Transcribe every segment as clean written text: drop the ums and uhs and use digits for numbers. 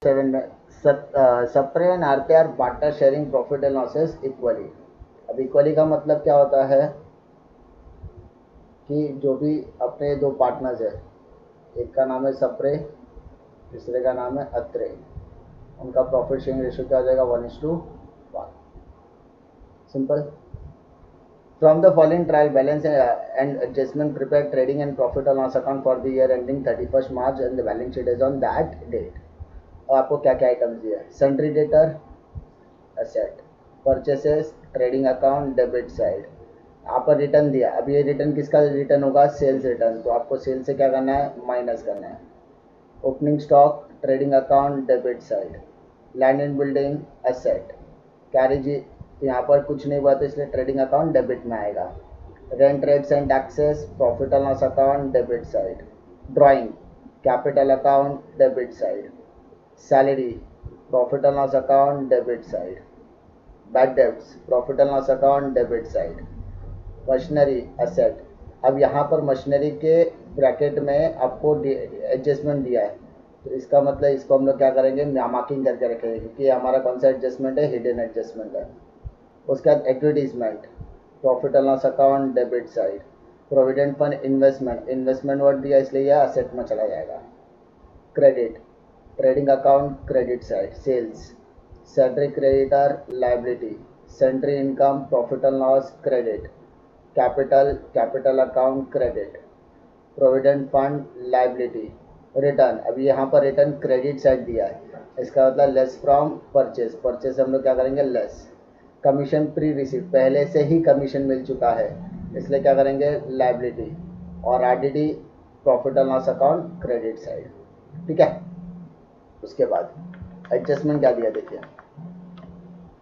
7 में सप्रे and RP are partner sharing profit and losses equally. अब इक्वली का मतलब क्या होता है कि जो भी अपने दो पार्टनर्स है, एक का नाम है सप्रे, दूसरे का नाम है अत्रे, उनका प्रॉफिट शेयरिंग रेशियो क्या हो जाएगा 1:1। Simple. From the following trial balance and adjustment prepared trading and profit and loss account for the year ending 31st March and the balance sheet is on that date। और आपको क्या क्या items दिया है, sundry debtor asset, purchases trading account debit side, यहाँ पर return दिया। अब ये रिटर्न किसका रिटर्न होगा, सेल्स रिटर्न, तो आपको सेल से क्या करना है, माइनस करना है। Opening stock trading account debit side, land and building asset, carriage यहाँ पर कुछ नहीं हुआ तो इसलिए ट्रेडिंग अकाउंट डेबिट में आएगा। Rent rates and taxes profit and loss account debit side, drawing capital account debit side, salary profit and loss account debit side, bad debts profit and loss account debit side, machinery asset. अब यहाँ पर machinery के bracket में आपको adjustment दिया है, तो इसका मतलब इसको हम लोग क्या करेंगे, मार्किंग करके रखेंगे, क्योंकि हमारा कौन सा एडजस्टमेंट है, हिडन एडजस्टमेंट है। उसके बाद advertisement profit and loss account debit side, provident fund investment, investment word दिया इसलिए यह असेट में चला जाएगा। Credit trading account credit side, sales, salary creditor liability, sundry income profit and loss credit, capital account credit, provident fund liability, return. अभी यहाँ पर return credit side दिया है, इसका मतलब लेस फ्रॉम परचेज, परचेज हम लोग क्या करेंगे लेस। कमीशन प्री रिसीव, पहले से ही कमीशन मिल चुका है इसलिए क्या करेंगे लाइबिलिटी, और RDD profit and loss account credit side. ठीक है, उसके बाद एडजस्टमेंट क्या दिया देखिए,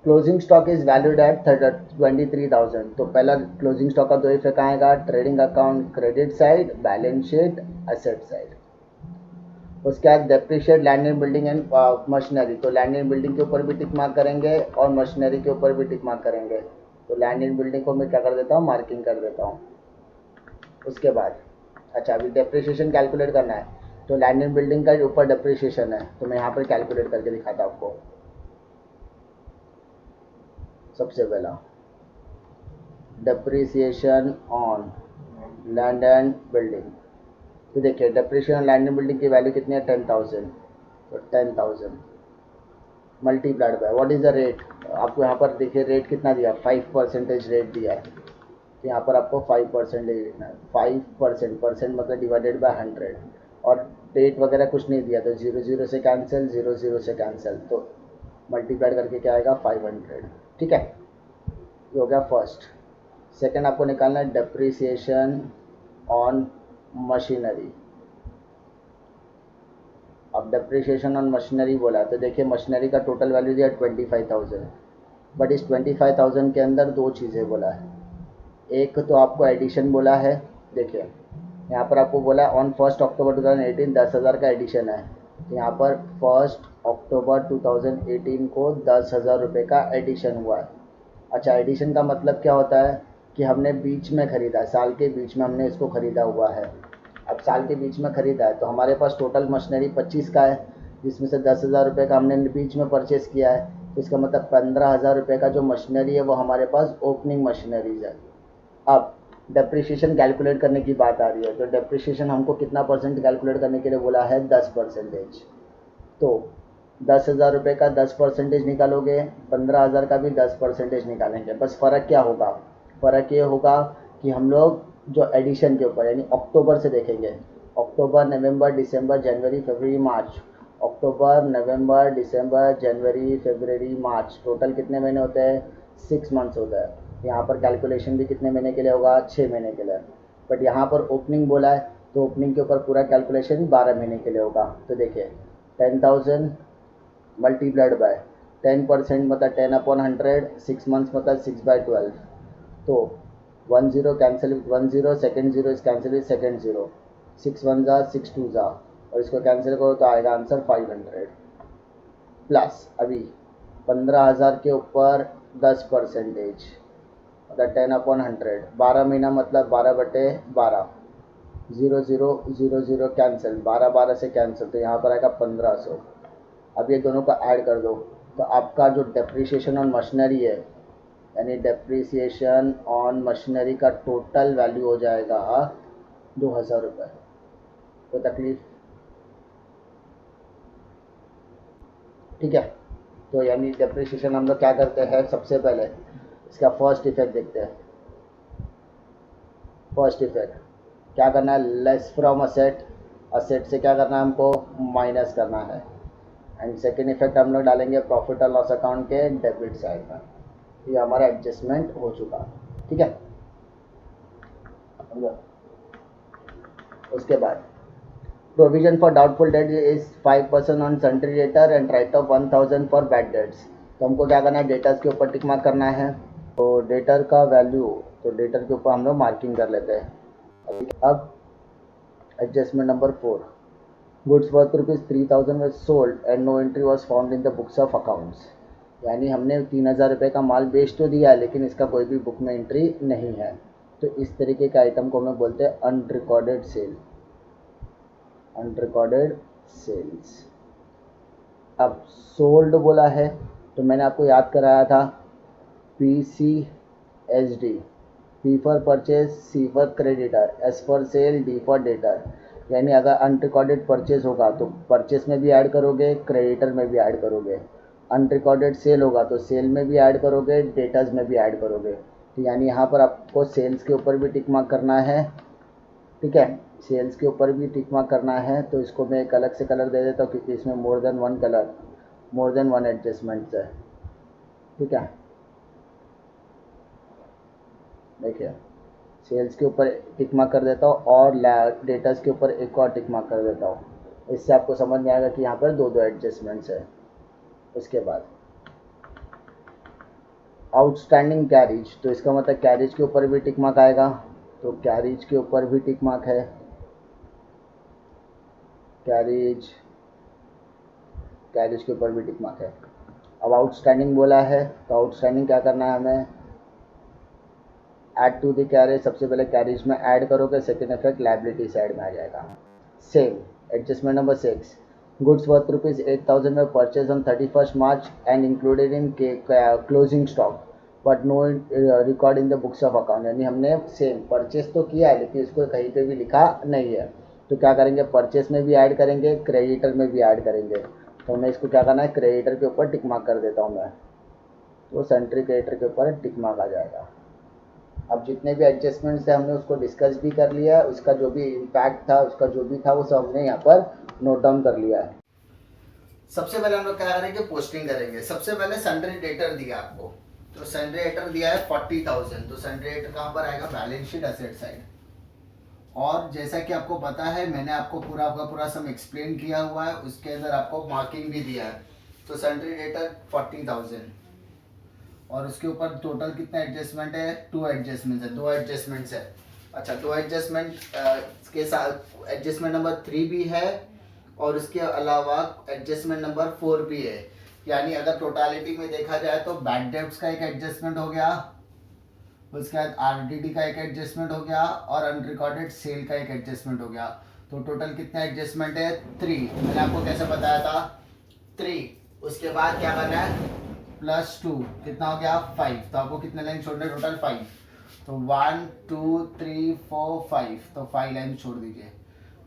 closing stock is valued at 23,000, तो पहला क्लोजिंग स्टॉक का दो इफेक्ट आएगा, trading account credit side, balance sheet asset side. उसके बाद depreciate land and building and machinery, तो लैंड एंड बिल्डिंग के ऊपर भी टिक मार्क करेंगे और मशीनरी के ऊपर भी टिक मार्क करेंगे, तो लैंड एंड बिल्डिंग को मैं क्या कर देता हूँ, मार्किंग कर देता हूँ। उसके बाद अच्छा अभी डेप्रिशिएशन कैलकुलेट करना है, तो लैंड एंड बिल्डिंग का ऊपर डेप्रिशिएशन है, तो मैं यहाँ पर कैलकुलेट करके दिखाता हूँ आपको। सबसे पहला depreciation on land and building, तो देखिए डेप्रिशिएशन लैंड एंड बिल्डिंग की वैल्यू कितनी है 10,000, तो 10,000 multiplied by what is the rate, आपको यहाँ पर देखिए रेट कितना दिया, 5% रेट दिया है, तो यहाँ पर आपको 5% लिखना है। 5% परसेंट मतलब डिवाइडेड बाय 100, और डेट वगैरह कुछ नहीं दिया, तो 00 से कैंसिल, 00 से कैंसिल, तो मल्टीप्लाइड करके क्या आएगा 500। ठीक है, ये हो गया फर्स्ट। सेकंड आपको निकालना है डेप्रिसिएशन ऑन मशीनरी। अब डेप्रिसिएशन ऑन मशीनरी बोला है, तो देखिए मशीनरी का टोटल वैल्यू दिया 25,000, बट इस 25,000 के अंदर दो चीज़ें बोला है। एक तो आपको एडिशन बोला है, देखिए यहाँ पर आपको बोला है ऑन 1 अक्टूबर 2018 10,000 का एडिशन है, तो यहाँ पर 1 अक्टूबर 2018 को 10,000 रुपये का एडिशन हुआ है। अच्छा एडिशन का मतलब क्या होता है कि हमने बीच में ख़रीदा है, साल के बीच में हमने इसको ख़रीदा हुआ है। अब साल के बीच में ख़रीदा है तो हमारे पास टोटल मशीनरी 25 का है, जिसमें से 10,000 रुपये का हमने बीच में परचेज़ किया है, तो इसका मतलब 15,000 रुपये का जो मशीनरी है वो हमारे पास ओपनिंग मशीनरीज है। अब डेप्रिसिएशन कैलकुलेट करने की बात आ रही है, तो डेप्रिसिएशन हमको कितना परसेंट कैलकुलेट करने के लिए बोला है 10%। तो 10,000 रुपये का 10% निकालोगे, 15,000 का भी 10% निकालेंगे। बस फ़र्क क्या होगा, फ़र्क ये होगा कि हम लोग जो एडिशन के ऊपर यानी अक्टूबर से देखेंगे, अक्टूबर नवंबर दिसंबर जनवरी फरवरी मार्च, अक्टूबर नवंबर दिसंबर जनवरी फरवरी मार्च, टोटल कितने महीने होते हैं 6 मंथ्स होता है। यहाँ पर कैलकुलेशन भी कितने महीने के लिए होगा 6 महीने के लिए, बट यहाँ पर ओपनिंग बोला है तो ओपनिंग के ऊपर पूरा कैलकुलेशन 12 महीने के लिए होगा। तो देखिए 10,000 मल्टीप्लाइड बाय 10% मतलब 10/100, 6 मंथ्स मतलब 6/12, तो 10 कैंसिल 10, सेकेंड जीरो इस कैंसिल विद सेकेंड जीरो, 6 1 जा 6 2 जा, और इसको कैंसिल करो तो आएगा आंसर 500 प्लस अभी 15,000 के ऊपर 10% मतलब 10/100, 12 महीना मतलब 12/12, 0 0 0 0 कैंसिल, 12 12 से कैंसिल, तो यहाँ पर आएगा 1500। अब ये दोनों का ऐड कर दो, तो आपका जो डेप्रिसिएशन ऑन मशीनरी है, यानी डेप्रिसिएशन ऑन मशीनरी का टोटल वैल्यू हो जाएगा 2000 रुपये। कोई तकलीफ? ठीक है। तो यानी डेप्रिसिएशन हम लोग क्या करते हैं, सबसे पहले इसका फर्स्ट इफेक्ट देखते हैं। फर्स्ट इफेक्ट क्या करना है, लेस फ्रॉम असेट, असेट से क्या करना है हमको, माइनस करना है। एंड सेकेंड इफेक्ट हम लोग डालेंगे प्रॉफिट और लॉस अकाउंट के डेबिट साइड में। ये हमारा एडजस्टमेंट हो चुका, ठीक है। उसके बाद provision for doubtful debt is 5% on sundry debtor and write of 1000 for bad dates. तो हमको क्या करना है, डेटर्स के ऊपर टिक मार्क करना है। तो डेटर का वैल्यू, तो डेटर के ऊपर हम लोग मार्किंग कर लेते हैं। अब adjustment number 4, goods worth ₹3000 was sold and no entry was found in the books of accounts। यानी हमने 3000 रुपये का माल बेच तो दिया है, लेकिन इसका कोई भी बुक में एंट्री नहीं है। तो इस तरीके के आइटम को हमें बोलते हैं अनरिकॉर्डेड सेल, अनरिकॉर्डेड सेल्स। अब सोल्ड बोला है, तो मैंने आपको याद कराया था PCSD, P for purchase, C for creditor, S for sale, D for debtor. यानी अगर अनरिकॉर्डेड परचेज होगा तो परचेज में भी ऐड करोगे, क्रेडिटर में भी ऐड करोगे। अनरिकॉर्डेड सेल होगा तो सेल में भी ऐड करोगे, डेटर्स में भी ऐड करोगे। तो यानी यहाँ पर आपको सेल्स के ऊपर भी टिक मार्क करना है, ठीक है। सेल्स के ऊपर भी टिक मार्क करना है। तो इसको मैं एक अलग से कलर दे देता हूँ, क्योंकि इसमें more than one colour, more than one adjustments है, ठीक है। देखिए, सेल्स के ऊपर टिक मार्क कर देता हूँ और डेटर्स के ऊपर एक और टिक मार्क कर देता हूँ। इससे आपको समझ में आएगा कि यहाँ पर दो दो एडजस्टमेंट्स है। उसके बाद आउटस्टैंडिंग कैरिज, तो इसका मतलब कैरिज के ऊपर भी टिक मार्क आएगा। तो कैरिज के ऊपर भी टिक मार्क है, कैरिज, कैरिज के ऊपर भी टिक मार्क है। अब आउटस्टैंडिंग बोला है, तो आउटस्टैंडिंग क्या करना है हमें, ऐड टू द कैरेज। सबसे पहले कैरेज में ऐड करोगे, सेकेंड इफेक्ट लाइबिलिटी साइड में आ जाएगा। Same adjustment number 6, goods worth ₹8000 में purchase on 31 March and included in closing stock but no record in the books of account. यानी हमने सेम परचेज तो किया है, लेकिन इसको कहीं पे भी लिखा नहीं है। तो क्या करेंगे, परचेज में भी ऐड करेंगे, क्रेडिटर में भी ऐड करेंगे। तो हमें इसको क्या करना है, क्रेडिटर के ऊपर टिक मार्क कर देता हूँ मैं। तो सेंट्री क्रेडिटर के ऊपर टिक मार्क आ जाएगा। अब जितने भी एडजस्टमेंट्स थे हमने उसको डिस्कस भी कर लिया है, उसका जो भी इम्पैक्ट था, उसका जो भी था, वो सब हमने यहाँ पर नोट डाउन कर लिया है। सबसे पहले हम लोग क्या करेंगे, पोस्टिंग करेंगे। सबसे पहले सन्ड्री डेटर दिया आपको, तो सन्ड्री डेटर दिया है 40,000। तो सन्ड्री डेटर कहाँ पर आएगा, बैलेंस शीट असेट साइड। और जैसा कि आपको पता है, मैंने आपको पूरा का पूरा सम एक्सप्लेन किया हुआ है, उसके अंदर आपको मार्किंग भी दिया है। तो सन्ड्री डेटर 40,000 और उसके ऊपर टोटल कितना एडजस्टमेंट है, 2 एडजस्टमेंट है, 2 एडजस्टमेंट्स है। अच्छा, 2 एडजस्टमेंट के साथ एडजस्टमेंट नंबर 3 भी है और उसके अलावा एडजस्टमेंट नंबर 4 भी है। यानी अगर टोटालिटी में देखा जाए तो बैड डेब्ट्स का एक एडजस्टमेंट हो गया, उसके बाद आरडीडी का एक एडजस्टमेंट हो गया और अनरिकॉर्डेड सेल का एक एडजस्टमेंट हो गया। तो टोटल कितना एडजस्टमेंट है, 3। मैंने आपको कैसे बताया था, 3। उसके बाद क्या करना है, +2 कितना हो गया, 5। तो आपको कितने लाइन छोड़ने, टोटल 5। तो 1 2 3 4 5, तो 5 लाइन छोड़ दीजिए।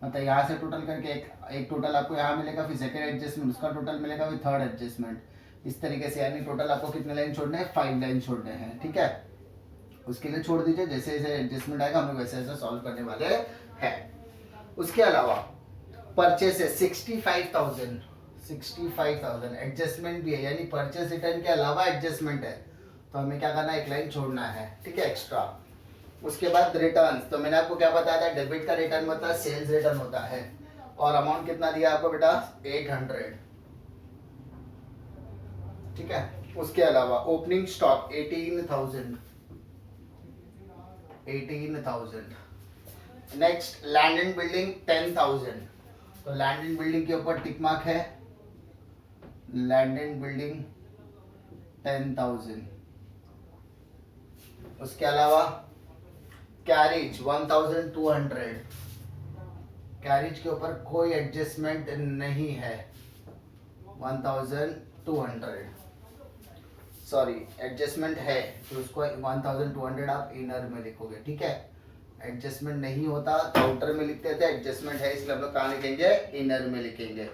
मतलब यहाँ से टोटल करके एक टोटल आपको यहाँ मिलेगा, फिर सेकेंड एडजस्टमेंट, उसका टोटल मिलेगा, फिर थर्ड एडजस्टमेंट। इस तरीके से यानी टोटल आपको कितने लाइन छोड़ने हैं, 5 लाइन छोड़ने हैं, ठीक है। उसके लिए छोड़ दीजिए, जैसे जैसे एडजस्टमेंट आएगा हम लोग वैसे वैसे सॉल्व करने वाले हैं। उसके अलावा परचेस है 65,000 एडजस्टमेंट भी है, यानी परचेस रिटर्न के अलावा एडजस्टमेंट है। तो हमें क्या करना है, एक लाइन छोड़ना है, ठीक है, एक्स्ट्रा। उसके बाद रिटर्न, तो मैंने आपको क्या बताया था, डेबिट का रिटर्न होता है, सेल्स रिटर्न होता है। और अमाउंट कितना दिया आपको बेटा, 800, ठीक है। उसके अलावा opening stock 18,000। Next land and building 10,000। तो लैंड एंड बिल्डिंग के ऊपर टिक मार्क है, लैंड एंड बिल्डिंग 10,000। उसके अलावा कैरेज 1,200, कैरेज के ऊपर कोई एडजस्टमेंट नहीं है, 1200, सॉरी एडजस्टमेंट है तो उसको 1200 आप इनर में लिखोगे, ठीक है। एडजस्टमेंट नहीं होता तो आउटर में लिखते थे, एडजस्टमेंट है इसलिए हम लोग कहाँ लिखेंगे, इनर में लिखेंगे।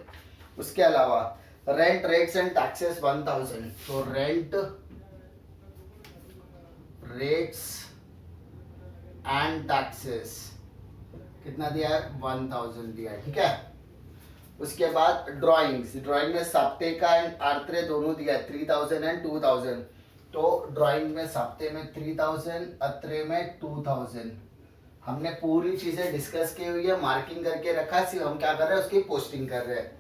उसके अलावा रेंट रेट्स एंड टैक्सेस 1000, तो रेंट रेट्स एंड टैक्सेस कितना दिया है, 1000 दिया है, ठीक है। उसके बाद ड्राइंग्स, ड्राइंग में सप्ते का एंड आर्त्रे दोनों दिया है, 3000 एंड 2000, तो ड्राइंग में सप्ते में 3000, अत्रे में 2000। हमने पूरी चीजें डिस्कस की हुई है, मार्किंग करके रखा है, सिर्फ हम क्या कर रहे हैं उसकी पोस्टिंग कर रहे हैं।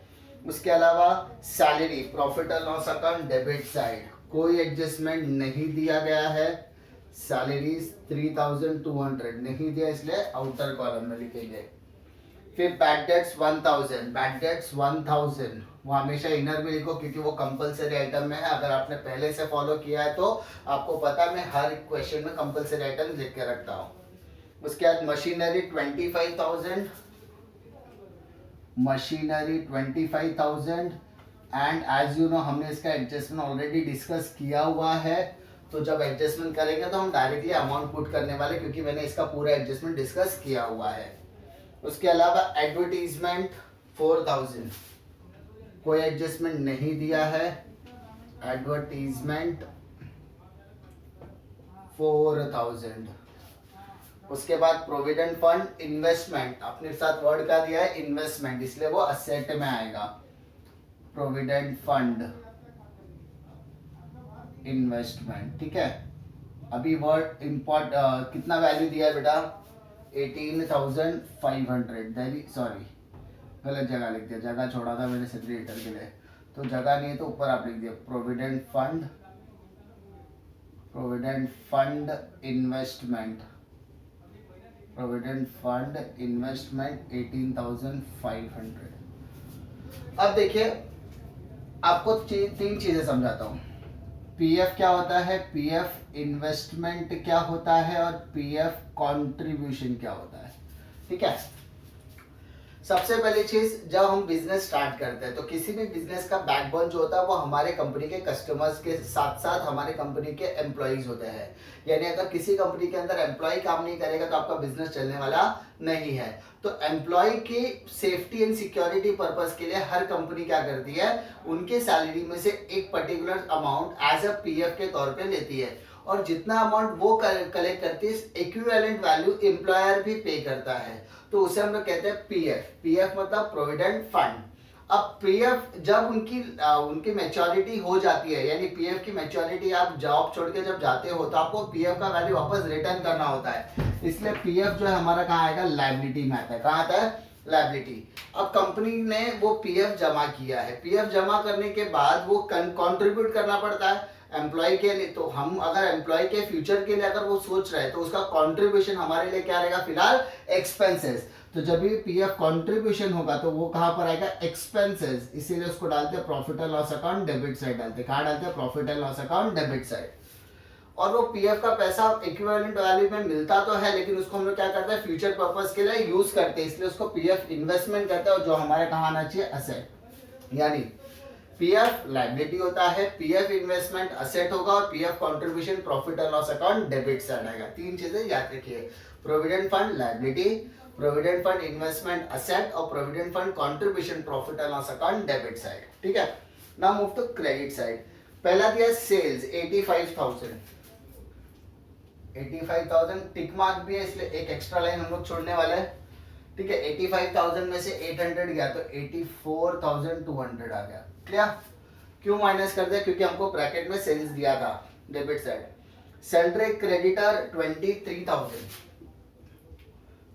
उसके अलावा salary, profit and loss account debit side, कोई एडजस्टमेंट नहीं दिया गया है। सैलरीज 3200 नहीं दिया इसलिए आउटर कॉलम में लिखेंगे। फिर बैड डेट्स 1000, बैड डेट्स 1000 वो हमेशा इनर में लिखो क्योंकि वो कंपलसरी आइटम में है। अगर आपने पहले से फॉलो किया है तो आपको पता है मैं हर क्वेश्चन में कंपलसरी आइटम लिख के रखता हूँ। उसके बाद machinery 25,000, machinery 25,000 and as you know हमने इसका एडजस्टमेंट ऑलरेडी डिस्कस किया हुआ है, तो जब एडजस्टमेंट करेंगे तो हम डायरेक्टली अमाउंट पुट करने वाले क्योंकि मैंने इसका पूरा एडजस्टमेंट डिस्कस किया हुआ है। उसके अलावा एडवर्टीजमेंट 4000, कोई एडजस्टमेंट नहीं दिया है, एडवर्टीजमेंट 4000। उसके बाद प्रोविडेंट फंड इन्वेस्टमेंट, अपने साथ वर्ड का दिया है इन्वेस्टमेंट इसलिए वो असेट में आएगा, प्रोविडेंट फंड इन्वेस्टमेंट, ठीक है। अभी वर्ड कितना वैल्यू दिया है बेटा, 18,500, दिल्ली, सॉरी गलत जगह लिख दिया, जगह छोड़ा था मैंने सेपरेटर के लिए, तो जगह नहीं है तो ऊपर आप लिख दिया provident fund, provident fund investment, provident fund investment 18,500। अब देखिए आपको तीन चीजें समझाता हूँ। पीएफ क्या होता है, पीएफ इन्वेस्टमेंट क्या होता है और पीएफ कंट्रीब्यूशन क्या होता है, ठीक है। सबसे पहली चीज, जब हम बिजनेस स्टार्ट करते हैं तो किसी भी बिजनेस का बैकबोन जो होता है वो हमारे कंपनी के कस्टमर्स के साथ साथ हमारे कंपनी के एम्प्लॉइज होते हैं। यानी अगर किसी कंपनी के अंदर एम्प्लॉय काम नहीं करेगा तो आपका बिजनेस चलने वाला नहीं है। तो एम्प्लॉय की सेफ्टी एंड सिक्योरिटी पर्पस के लिए हर कंपनी क्या करती है, उनके सैलरी में से एक particular amount as a PF के तौर पे लेती है, और जितना अमाउंट वो कलेक्ट करती है इक्विवेलेंट वैल्यू एम्प्लॉयर भी पे करता है, तो उसे हम लोग कहते हैं पीएफ। पीएफ मतलब प्रोविडेंट फंड। अब पीएफ जब उनकी मैच्योरिटी हो जाती है, यानी पीएफ की मैच्योरिटी, आप जॉब छोड़ के जब जाते हो तो आपको पीएफ का वैल्यू वापस रिटर्न करना होता है, इसलिए पीएफ जो है हमारा कहाँ आएगा, लायबिलिटी में आता है। कहाँ आता है, लायबिलिटी। अब कंपनी ने वो पीएफ जमा किया है, पीएफ जमा करने के बाद वो कंट्रीब्यूट करना पड़ता है एम्प्लॉय के लिए। तो हम अगर एम्प्लॉय के फ्यूचर के लिए अगर वो सोच रहे हैं तो उसका कंट्रीब्यूशन हमारे लिए क्या रहेगा, फिलहाल एक्सपेंसेस। तो जब भी पीएफ कंट्रीब्यूशन होगा तो वो कहां पर आएगा, एक्सपेंसेस, इसीलिए उसको डालते हैं profit and loss account debit side डालते हैं। कहां डालते हैं, profit and loss account debit side. और वो पीएफ का पैसा इक्विवेलेंट वैल्यू में मिलता तो है, लेकिन उसको हम लोग क्या करते हैं, फ्यूचर पर्पस के लिए यूज करते हैं, इसलिए उसको पीएफ इन्वेस्टमेंट करते हैं, जो हमारे कहां आना चाहिए, असेट। यानी पीएफ लायबिलिटी होता है, पीएफ इन्वेस्टमेंट असेट होगा, और PF contribution profit and loss account debit side आएगा। तीन चीजें याद रखिए, provident fund liability, provident fund investment asset, और provident fund contribution profit and loss account debit side, ठीक है। Now move to credit side. पहला दिया सेल्स 85,000, 85,000 टिक मार्क भी है इसलिए एक एक्स्ट्रा लाइन हम लोग छोड़ने वाले हैं, ठीक है। 85,000 में से 800 गया तो 84,200 आ गया। क्लियर? क्यों माइनस कर दिया, क्योंकि हमको ब्रैकेट में सेल्स दिया था debit side. Salary creditor 23,000,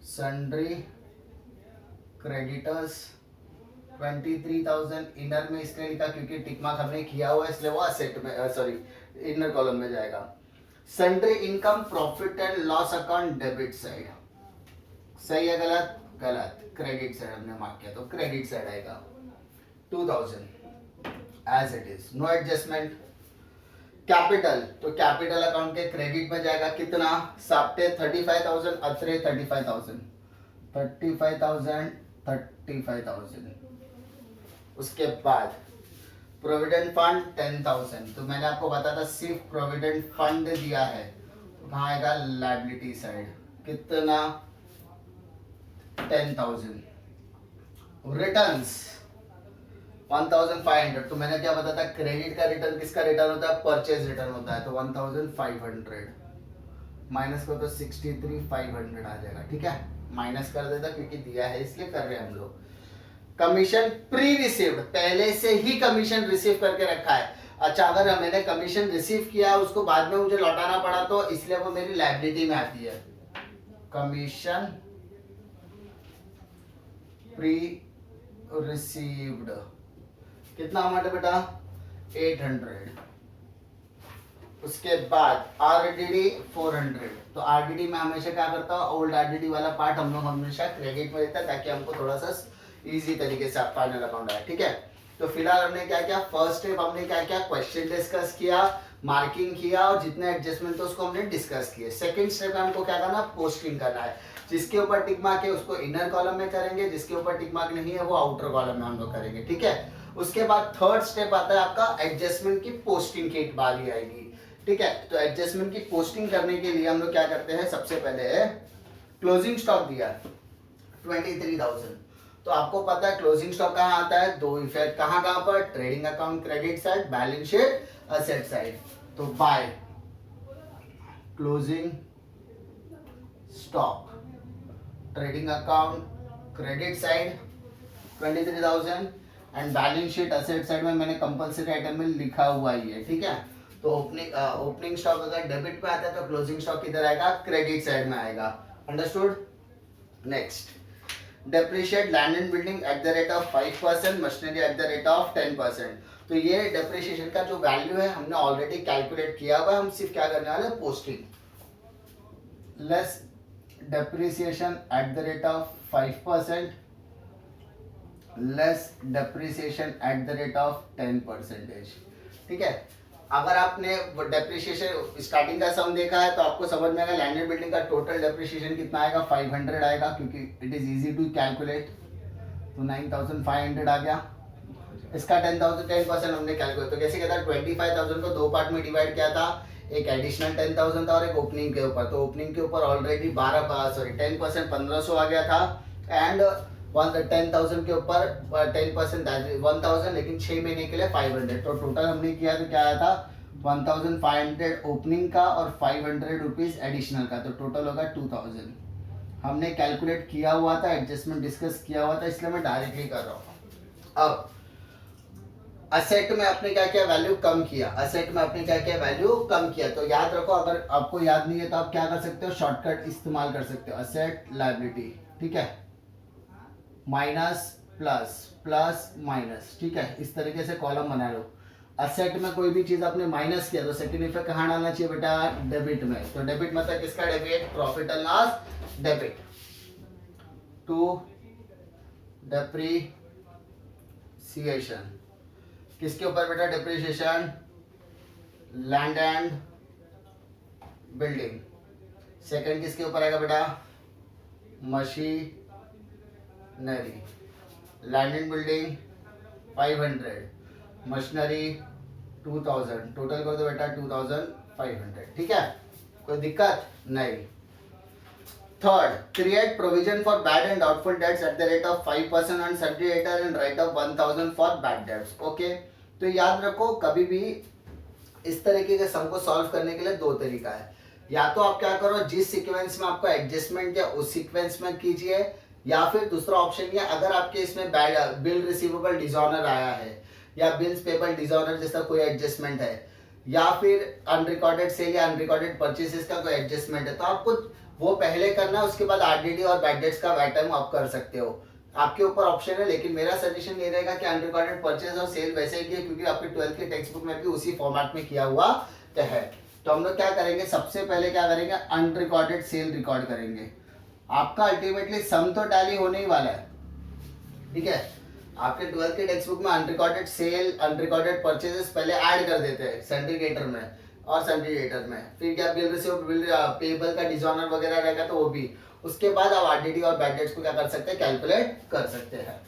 salary creditors 23,000 inner में इसलिए लिखा क्योंकि टिक मार्क हमने किया हुआ है, इसलिए वो असेट में, सॉरी इनर कॉलम में जाएगा। Salary income profit and loss account debit side, सही है गलत, गलत, क्रेडिट साइड हमने मार्क किया तो क्रेडिट साइड आएगा 2000 as it is, no adjustment. Capital, तो कैपिटल अकाउंट के क्रेडिट में जाएगा कितना, साप्टे 35,000, अत्रे 35,000, 35,000, 35,000। उसके बाद प्रोविडेंट फंड 10,000, तो मैंने आपको बताया था सिर्फ प्रोविडेंट फंड दिया है, तो कहाँ आएगा लायबिलिटी साइड, कितना 10,000। रिटर्न्स 1,500, तो मैंने क्या बताया था क्रेडिट का रिटर्न किसका रिटर्न होता है, परचेज रिटर्न होता है, तो 1,500 माइनस करो तो 63,500 आ जाएगा। ठीक है, माइनस कर देता क्योंकि दिया है इसलिए कर रहे हैं हम लोग। कमीशन प्री रिसीव्ड, पहले से ही कमीशन रिसीव करके रखा है। अच्छा, अगर मैंने कमीशन रिसीव किया उसको बाद में मुझे लौटाना पड़ा तो इसलिए वो मेरी लायबिलिटी में आती है। कमीशन प्री रिसीव्ड कितना अमाउंट है बेटा, 800। उसके बाद आरडीडी 400, तो आरडीडी में हमेशा क्या करता हूँ, ओल्ड आरडीडी वाला पार्ट हम लोग हमेशा क्रेडिट में देता है ताकि हमको थोड़ा सा इजी तरीके से फाइनल अकाउंट आए। ठीक है, तो फिलहाल हमने क्या किया, फर्स्ट स्टेप हमने क्या किया, क्वेश्चन डिस्कस किया, मार्किंग किया और जितने एडजस्टमेंट थे उसको हमने डिस्कस किए। सेकंड स्टेप में हमको क्या करना, पोस्टिंग करना है। जिसके ऊपर टिक मार्क है उसको इनर कॉलम में करेंगे, जिसके ऊपर टिक मार्क नहीं है वो आउटर कॉलम में हम लोग करेंगे। ठीक है, उसके बाद थर्ड स्टेप आता है आपका एडजस्टमेंट की पोस्टिंग की बारी आएगी। ठीक है, तो एडजस्टमेंट की पोस्टिंग करने के लिए हम लोग क्या करते हैं, सबसे पहले क्लोजिंग स्टॉक दिया 23,000, तो आपको पता है क्लोजिंग स्टॉक कहाँ आता है, दो इफेक्ट कहाँ कहाँ पर, trading account credit side, balance sheet asset side. तो by closing stock trading account credit side 23,000 and balance sheet asset side में मैंने कंपलसरी आइटम में लिखा हुआ ही है। ठीक है, तो ओपनिंग स्टॉक अगर डेबिट पे आता है तो क्लोजिंग स्टॉक किधर आएगा, क्रेडिट साइड में आएगा। Understood. Next, depreciate land and building at the rate of 5%, machinery at the rate of 10%। तो ये डेप्रिशिएशन का जो वैल्यू है हमने ऑलरेडी कैलकुलेट किया हुआ है, हम सिर्फ क्या करने वाले हैं, posting less depreciation eight the rate of 5%, less depreciation eight the rate of 10%। ठीक है, अगर आपने डेप्रिसिएशन स्टार्टिंग का सम देखा है तो आपको समझ में आएगा लैंड एंड बिल्डिंग का टोटल डेप्रिसिएशन कितना आएगा, 500 आएगा क्योंकि it is easy to calculate, तो 9,500 आ गया। इसका 10% हमने कैलकुलेट, तो कैसे किया था, 25,000 को दो पार्ट में डिवाइड किया था, एक एडिशनल 10,000 था और एक ओपनिंग के ऊपर। तो ओपनिंग के ऊपर ऑलरेडी 10% 1,500 आ गया था एंड 10,000 के ऊपर 10% 1,000, लेकिन 6 महीने के लिए 500। तो टोटल हमने किया तो क्या आया था, 1,500 ओपनिंग का और 500 रुपीज एडिशनल का, तो टोटल होगा 2,000। हमने कैलकुलेट किया हुआ था, एडजस्टमेंट डिस्कस किया हुआ था, इसलिए मैं डायरेक्टली कर रहा हूँ। अब असेट में आपने क्या किया, वैल्यू कम किया, असेट में आपने क्या किया, वैल्यू कम किया। तो याद रखो, अगर आपको याद नहीं है तो आप क्या कर सकते हो, शॉर्टकट इस्तेमाल कर सकते हो, असेट लायबिलिटी। ठीक है, माइनस प्लस प्लस माइनस। ठीक है, इस तरीके से कॉलम बना लो। असेट में कोई भी चीज आपने माइनस किया तो सेकंड इफेक्ट कहाँ डालना चाहिए बेटा, डेबिट में। तो डेबिट मतलब किसका debit, profit and loss debit to depreciation. किसके ऊपर बेटा depreciation, land and building. Second किसके ऊपर आएगा बेटा, machinery. Land and building 500, machinery 2,000, total कर दो बेटा 2,500। ठीक है, कोई दिक्कत नहीं। Third, create provision for bad and doubtful debts at the rate of 5% on sundry debtor and write off 1,000 for bad debts. Okay, तो याद रखो कभी भी इस तरीके के सम को सॉल्व करने के लिए दो तरीका है। या तो आप क्या करो, जिस सीक्वेंस में आपको एडजस्टमेंट है उस सीक्वेंस में कीजिए, या फिर दूसरा ऑप्शन ये, अगर आपके इसमें बिल रिसीवेबल डिसऑनर आया है या बिल्स पेबल डिसऑनर जैसा कोई एडजस्टमेंट है, या फिर अनरिकॉर्डेड सेल या अनरिकॉर्डेड परचेसेस का कोई एडजस्टमेंट है, तो आपको वो पहले करना है, उसके बाद आरडीडी और बैड डेट्स का आइटम आप कर सकते हो, आपके ऊपर ऑप्शन है। लेकिन मेरा सजेशन ये रहेगा कि अनरिकॉर्डेड परचेज और सेल वैसे ही है क्योंकि आपके 12th के टेक्स्ट बुक में भी उसी फॉर्मेट में किया हुआ है। तो हम लोग क्या करेंगे, सबसे पहले क्या करेंगे, अनरिकॉर्डेड सेल रिकॉर्ड करेंगे। आपका अल्टीमेटली सम तो टैली होने ही वाला है। ठीक है, आपके 12th के टेक्स्ट बुक में अनरिकॉर्डेड सेल अनरिकॉर्डेड परचेजेस पहले ऐड कर देते हैं सेंट्रीगेटर में और सेंट्रीगेटर में, फिर क्या बिल रिसीव बिल पेबल का डिसऑनर वगैरह रहेगा तो वो भी, उसके बाद आप आरडीडी और बैड डेट्स को क्या कर सकते हैं, कैलकुलेट कर सकते हैं।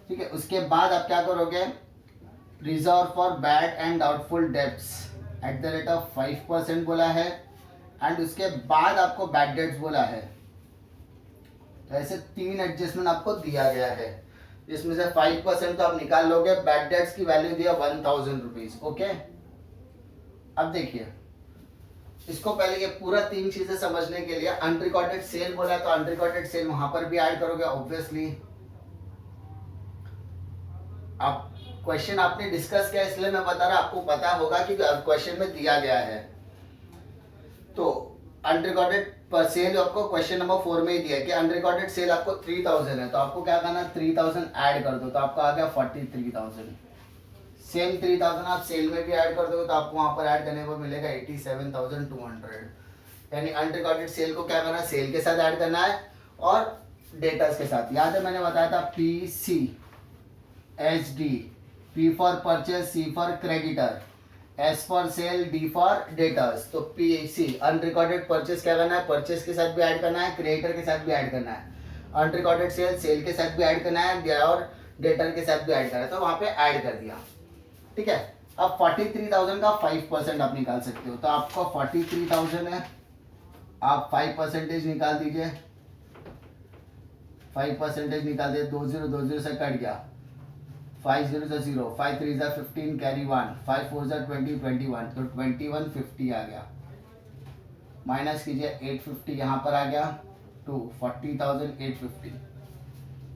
ठीक है, उसके बाद आप क्या करोगे, reserve for bad and doubtful debts eight the rate of 5% बोला है, एंड उसके बाद आपको बैड डेट्स बोला है। तो ऐसे 3 एडजस्टमेंट आपको दिया गया है, जिसमें से 5% तो आप निकाल लोगे। बैड डेट्स की वैल्यू दिया 1000 रुपीज। ओके, अब देखिए इसको पहले ये पूरा 3 चीजें समझने के लिए अनरिकॉर्डेड सेल बोला है, तो अनरिकॉर्डेड सेल वहां पर भी ऐड करोगे ऑब्वियसली। आप क्वेश्चन आपने डिस्कस किया इसलिए मैं बता रहा, आपको पता होगा कि क्वेश्चन में दिया गया है। तो अनरिकॉर्डेड पर सेल आपको क्वेश्चन नंबर 4 में ही दिया है कि अनरिकॉर्डेड सेल आपको 3000 है, तो आपको क्या करना, 3000 ऐड कर दो, तो आपका आ गया 43000। सेम 3000 आप सेल में भी ऐड कर दोगे तो आपको वहां पर ऐड करने को मिलेगा 87,200। यानी अनरिकॉर्डेड सेल को क्या करना है, सेल के साथ ऐड करना है और डेटर्स के साथ। याद है मैंने बताया था PC HD, P for purchase, C for creditor, S for sale, D for debtors. तो PC अनरिकॉर्डेड परचेज क्या करना है, परचेज के साथ भी ऐड करना है, क्रेडिटर के साथ भी ऐड करना है। अनरिकॉर्डेड सेल, सेल के साथ भी ऐड करना है और डेटर के साथ भी ऐड करना है, तो वहां पे ऐड कर दिया। ठीक है, अब 43,000 का 5% आप निकाल सकते हो, तो आपको 43,000 है, आप 5% निकाल दीजिए। 5% निकाल दिए, 20 से कट गया, 5 0 से 0, 5 3 15 कैरी 1, 5 4 20 21, तो 2150 आ गया। माइनस कीजिए 850 यहाँ पर आ गया, 40,850,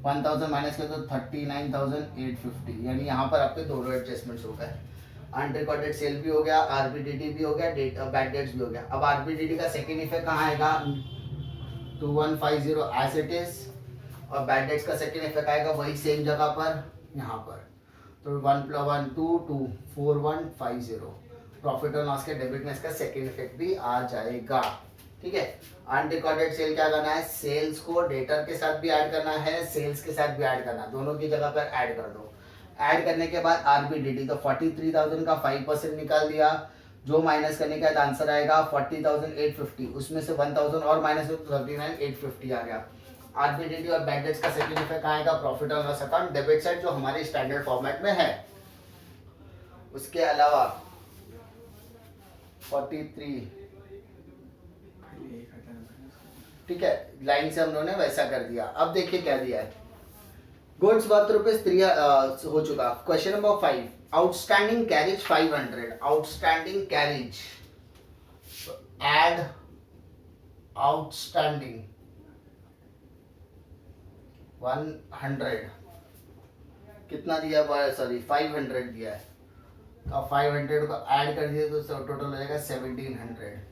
1000 माइनस किया तो 39,850। यानी यहाँ पर आपके दोनों एडजस्टमेंट्स हो गए, अनरिकॉर्डेड सेल भी हो गया, आरबीडीटी भी हो गया, बैड डेट्स भी हो गया। अब आरबीडीटी का सेकेंड इफेक्ट कहाँ आएगा, 2150 एज इट इज, और बैड डेट्स का सेकेंड इफेक्ट आएगा वही सेम जगह पर, यहाँ पर। तो 1 + 1 2 2 4150, प्रॉफिट और लॉस के डेबिट में इसका सेकेंड इफेक्ट भी आ जाएगा। ठीक है, अनरिकॉर्डेड सेल क्या करना है, सेल्स को डेटर के साथ भी ऐड करना है, सेल्स के साथ भी ऐड करना, दोनों की जगह पर ऐड कर दो। ऐड करने के बाद आरबीडीटी, तो 43,000 का 5% निकाल दिया, जो माइनस करने का आंसर आएगा 40,850, उसमें से 1000 और माइनस हो तो 39,850 आ गया। आरबीडीटी और बैड डेट्स का सेकंड इफेक्ट आएगा प्रॉफिट और लॉस अकाउंट डेबिट साइड, जो हमारे स्टैंडर्ड फॉर्मेट में है। उसके अलावा 43, ठीक है, लाइन से हम लोगों ने वैसा कर दिया। अब देखिए क्या दिया है, गुड्स वर्थ ₹3 हो चुका। Question number 5, outstanding carriage 500, outstanding carriage, add outstanding 100, कितना दिया, सॉरी 500 दिया है, तो 500 को ऐड कर दिए तो टोटल हो जाएगा 1700।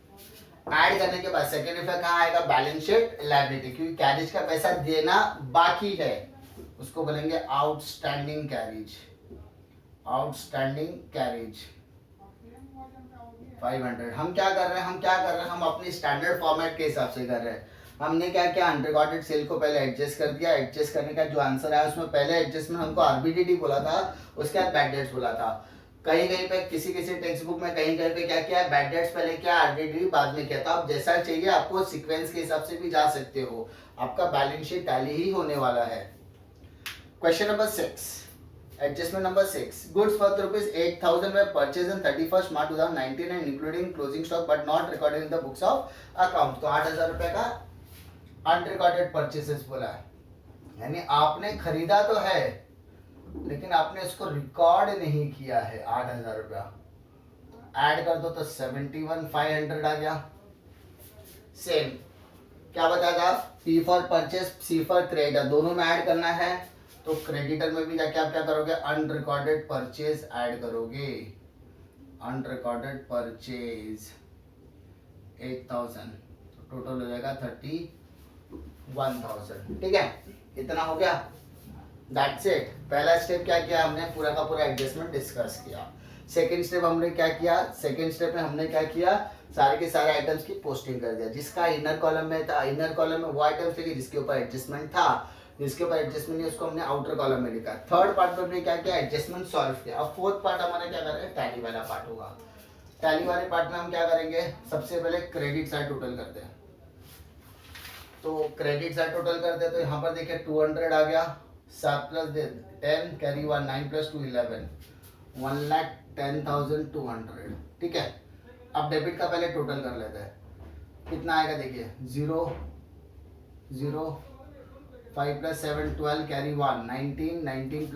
ऐड करने के बाद सेकेंड इफेक्ट कहाँ आएगा, बैलेंस शीट लायबिलिटी, क्योंकि कैरेज का पैसा देना बाकी है, उसको बोलेंगे आउटस्टैंडिंग कैरेज, आउटस्टैंडिंग कैरेज 500। हम क्या कर रहे हैं, हम अपनी स्टैंडर्ड फॉर्मेट के हिसाब से कर रहे हैं। हमने क्या किया, अनरिकॉर्डेड सेल को पहले एडजस्ट कर दिया, एडजस्ट करने का जो आंसर आया उसमें पहले एडजस्टमेंट हमको आरबीडीटी बोला था, उसके बाद बैड डेट्स बोला था। कहीं कहीं पे किसी टेक्स्ट बुक में कहीं कहीं पे क्या किया है, बैड डेट्स पहले किया, आरबीडीटी बाद में किया था। आप जैसा चाहिए आपको सीक्वेंस के हिसाब से भी जा सकते हो, आपका बैलेंस शीट टैली ही होने वाला है। Question number 6, adjustment number 6, goods worth ₹8,000 were purchased on 31st March 2019 and including closing stock but not recorded in the books of account। तो 8,000 रुपए का अनरिकॉर्डेड परचेसेस बोला है, यानी आपने खरीदा तो है लेकिन आपने उसको रिकॉर्ड नहीं किया है। 8,000 रुपया ऐड कर दो तो 71,500 आ गया। सेम क्या बताया था, P for purchase, C for creditor, दोनों में ऐड करना है, तो क्रेडिटर में भी जाके आप क्या करोगे, अनरिकॉर्डेड परचेज ऐड करोगे। अनरिकॉर्डेड परचेज 8,000, तो टोटल हो जाएगा 31,000। ठीक है, इतना हो गया, दैट्स इट। पहला स्टेप क्या किया हमने, पूरा का पूरा एडजस्टमेंट डिस्कस किया। सेकंड स्टेप हमने क्या किया, सेकंड स्टेप में हमने क्या किया, सारे के सारे आइटम्स की पोस्टिंग कर दिया। जिसका इनर कॉलम में था, इनर कॉलम में वो आइटम्स लिखे जिसके ऊपर एडजस्टमेंट था, जिसके ऊपर एडजस्टमेंट नहीं उसको हमने आउटर कॉलम में लिखा। थर्ड पार्ट में हमने क्या किया, एडजस्टमेंट सॉल्व किया। अब फोर्थ पार्ट हमारा क्या करेंगे, टैली वाला पार्ट होगा। टैली वाले पार्ट में हम क्या करेंगे, सबसे पहले क्रेडिट साइड टोटल करते हैं। तो क्रेडिट साइड टोटल करते हैं, तो यहाँ पर देखिए 200 आ गया, 7 + 10 कैरी 1, 9 + 2 11, 1,10,200, ठीक है। अब डेबिट का पहले टोटल कर लेते हैं, कितना आएगा देखिए, 0 0 5 + 7 12 कैरी 1 19 19 +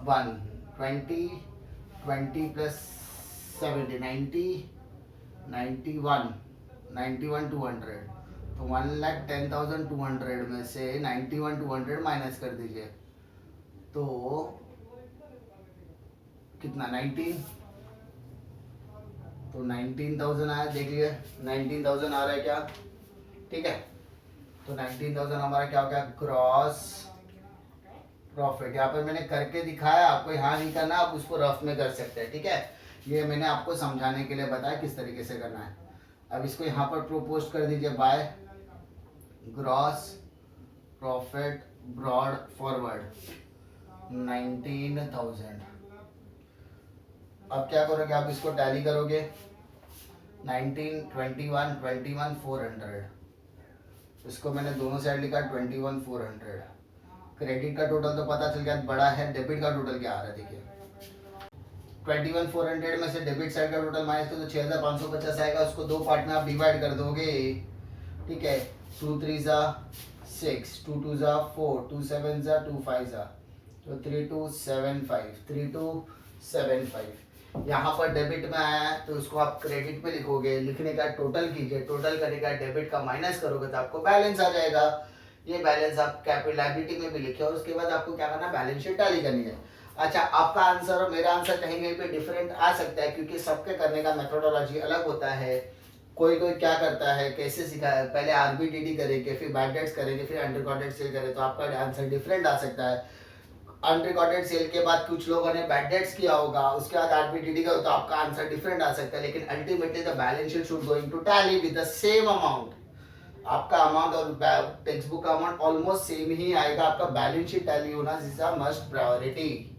1 20 20 + 70 90 91 91 200, तो 1,10,200 में से 91 200 माइनस कर दीजिए, तो कितना 19, तो 19,000 आया, देख लिए 19,000 आ रहा है क्या, ठीक है। तो 19,000 हमारा क्या हो गया, क्रॉस प्रॉफिट। यहाँ पर मैंने करके दिखाया, आपको यहाँ नहीं करना, आप उसको रफ में कर सकते हैं, ठीक है। ये मैंने आपको समझाने के लिए बताया किस तरीके से करना है। अब इसको यहाँ पर प्रोपोज कर दीजिए by gross profit brought forward 19,000। अब क्या करोगे, आप इसको टैली करोगे 19 21 21 400, इसको मैंने दोनों साइड लिखा 21 400। क्रेडिट का टोटल तो पता चल गया बड़ा है, डेबिट का टोटल क्या आ रहा है देखिए, 21 400 में से डेबिट साइड का टोटल माइनस तो 6,550 आएगा, उसको दो पार्ट में आप डिवाइड कर दोगे, ठीक है। 2 3 6 2 2 4 2 7 2 5 तो 3275 यहाँ पर डेबिट में आया है तो उसको आप क्रेडिट में लिखोगे, लिखने का टोटल कीजिए, टोटल करने का डेबिट का माइनस करोगे तो आपको बैलेंस आ जाएगा। ये बैलेंस आप कैपिटल लायबिलिटी में भी लिखे और उसके बाद आपको क्या करना है, बैलेंस शीट टैली करनी है। अच्छा, आपका आंसर और मेरा आंसर कहीं कहीं पे डिफरेंट आ सकता है क्योंकि सबके करने का मेथोडोलॉजी अलग होता है। कोई कोई क्या करता है, कैसे सीखा है, पहले आरबीडीडी करेंगे, फिर बैड डेट्स करेंगे, फिर अनरिकॉर्डेड सेल करें, तो आपका आंसर डिफरेंट आ सकता है। अनरिकॉर्डेड सेल के बाद कुछ लोगों ने बैड डेट्स किया होगा, उसके बाद आरबीडीडी का, तो आपका आंसर डिफरेंट आ सकता है, लेकिन ultimately the balance sheet should going to tally with the same amount. आपका अमाउंट और टेक्स्ट बुक का अमाउंट ऑलमोस्ट सेम ही आएगा, आपका बैलेंस शीट टैली होना इज अ मस्ट प्रायोरिटी।